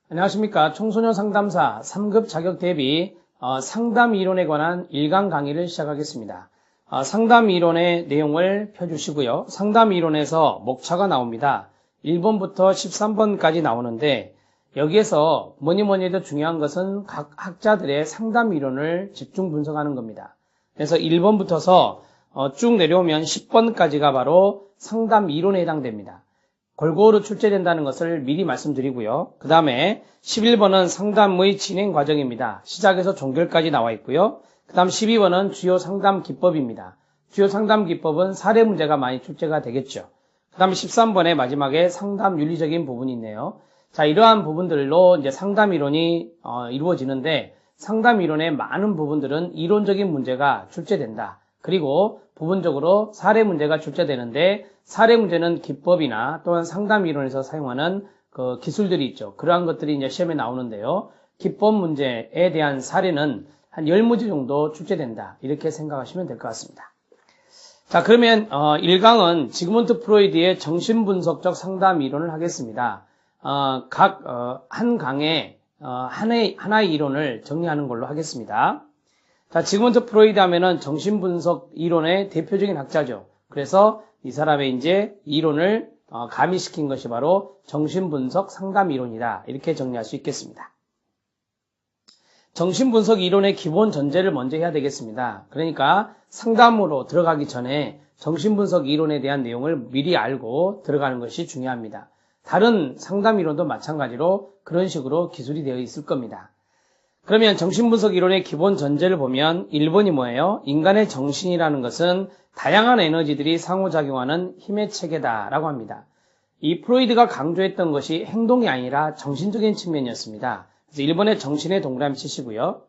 안녕하십니까. 청소년 상담사 3급 자격 대비 상담 이론에 관한 1강 강의를 시작하겠습니다. 상담 이론의 내용을 펴주시고요. 상담 이론에서 목차가 나옵니다. 1번부터 13번까지 나오는데 여기에서 뭐니 해도 중요한 것은 각 학자들의 상담 이론을 집중 분석하는 겁니다. 그래서 1번부터서 쭉 내려오면 10번까지가 바로 상담 이론에 해당됩니다. 골고루 출제된다는 것을 미리 말씀드리고요. 그 다음에 11번은 상담의 진행 과정입니다. 시작에서 종결까지 나와 있고요. 그 다음 12번은 주요 상담 기법입니다. 주요 상담 기법은 사례 문제가 많이 출제가 되겠죠. 그 다음에 13번에 마지막에 상담 윤리적인 부분이 있네요. 자, 이러한 부분들로 이제 상담 이론이 이루어지는데 상담 이론의 많은 부분들은 이론적인 문제가 출제된다. 그리고 부분적으로 사례 문제가 출제되는데 사례 문제는 기법이나 또한 상담 이론에서 사용하는 그 기술들이 있죠. 그러한 것들이 이제 시험에 나오는데요. 기법 문제에 대한 사례는 한 10문제 정도 출제된다. 이렇게 생각하시면 될 것 같습니다. 자, 그러면 1강은 지그문트 프로이드의 정신분석적 상담 이론을 하겠습니다. 한 강에 하나의 이론을 정리하는 걸로 하겠습니다. 자, 지그문트 프로이드 하면은 정신분석 이론의 대표적인 학자죠. 그래서 이 사람의 이제 이론을 가미시킨 것이 바로 정신분석 상담 이론이다. 이렇게 정리할 수 있겠습니다. 정신분석 이론의 기본 전제를 먼저 해야 되겠습니다. 그러니까 상담으로 들어가기 전에 정신분석 이론에 대한 내용을 미리 알고 들어가는 것이 중요합니다. 다른 상담 이론도 마찬가지로 그런 식으로 기술이 되어 있을 겁니다. 그러면 정신분석 이론의 기본 전제를 보면 1번이 뭐예요? 인간의 정신이라는 것은 다양한 에너지들이 상호작용하는 힘의 체계다라고 합니다. 이 프로이드가 강조했던 것이 행동이 아니라 정신적인 측면이었습니다. 그래서 1번에 정신의 동그라미 치시고요.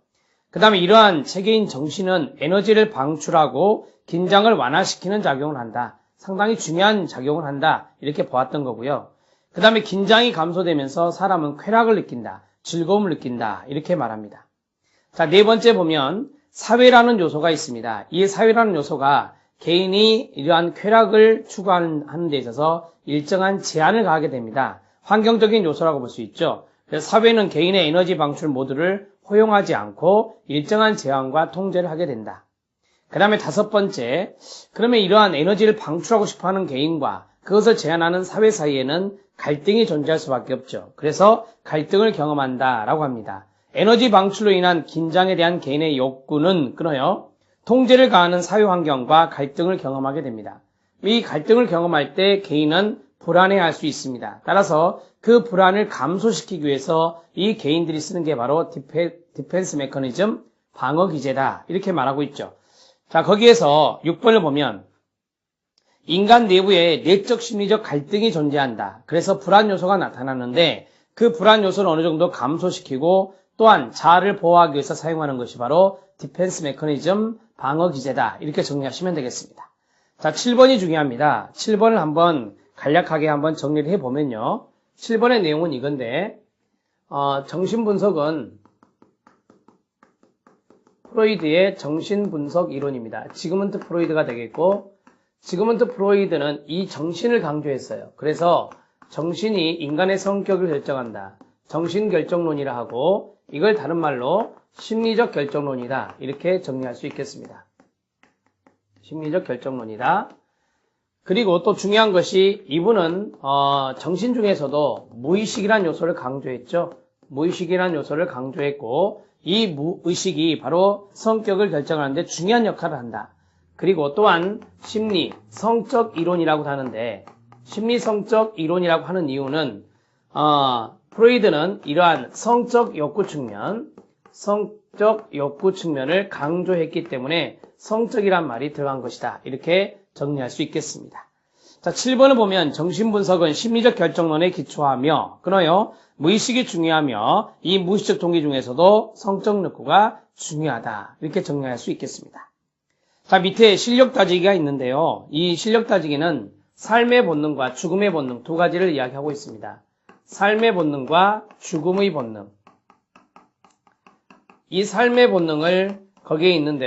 그 다음에 이러한 체계인 정신은 에너지를 방출하고 긴장을 완화시키는 작용을 한다. 상당히 중요한 작용을 한다. 이렇게 보았던 거고요. 그 다음에 긴장이 감소되면서 사람은 쾌락을 느낀다. 즐거움을 느낀다. 이렇게 말합니다. 자, 네 번째 보면 사회라는 요소가 있습니다. 이 사회라는 요소가 개인이 이러한 쾌락을 추구하는 데 있어서 일정한 제한을 가하게 됩니다. 환경적인 요소라고 볼 수 있죠. 그래서 사회는 개인의 에너지 방출 모두를 허용하지 않고 일정한 제한과 통제를 하게 된다. 그 다음에 다섯 번째, 그러면 이러한 에너지를 방출하고 싶어하는 개인과 그것을 제한하는 사회 사이에는 갈등이 존재할 수밖에 없죠. 그래서 갈등을 경험한다라고 합니다. 에너지 방출로 인한 긴장에 대한 개인의 욕구는 끊어요. 통제를 가하는 사회 환경과 갈등을 경험하게 됩니다. 이 갈등을 경험할 때 개인은 불안해할 수 있습니다. 따라서 그 불안을 감소시키기 위해서 이 개인들이 쓰는 게 바로 디펜스 메커니즘, 방어 기제다. 이렇게 말하고 있죠. 자, 거기에서 6번을 보면 인간 내부에 내적 심리적 갈등이 존재한다. 그래서 불안 요소가 나타나는데 그 불안 요소를 어느 정도 감소시키고 또한 자아를 보호하기 위해서 사용하는 것이 바로 디펜스 메커니즘, 방어 기제다. 이렇게 정리하시면 되겠습니다. 자, 7번이 중요합니다. 7번을 한번 간략하게 한번 정리를 해보면요. 7번의 내용은 이건데 정신분석은 프로이드의 정신분석 이론입니다. 지그문트 프로이드가 되겠고 지그문트 프로이드는 이 정신을 강조했어요. 그래서 정신이 인간의 성격을 결정한다. 정신결정론이라 하고 이걸 다른 말로 심리적 결정론이다. 이렇게 정리할 수 있겠습니다. 심리적 결정론이다. 그리고 또 중요한 것이 이분은 정신 중에서도 무의식이라는 요소를 강조했죠. 무의식이라는 요소를 강조했고 이 무의식이 바로 성격을 결정하는데 중요한 역할을 한다. 그리고 또한 심리, 성적 이론이라고 하는데 심리성적 이론이라고 하는 이유는 프로이드는 이러한 성적 욕구 측면을 강조했기 때문에 성적이란 말이 들어간 것이다. 이렇게 정리할 수 있겠습니다. 자, 7번을 보면 정신분석은 심리적 결정론에 기초하며 끊어요. 무의식이 중요하며 이 무의식적 동기 중에서도 성적 욕구가 중요하다. 이렇게 정리할 수 있겠습니다. 자, 밑에 실력 따지기가 있는데요. 이 실력 따지기는 삶의 본능과 죽음의 본능 두 가지를 이야기하고 있습니다. 삶의 본능과 죽음의 본능. 이 삶의 본능을 거기에 있는 대로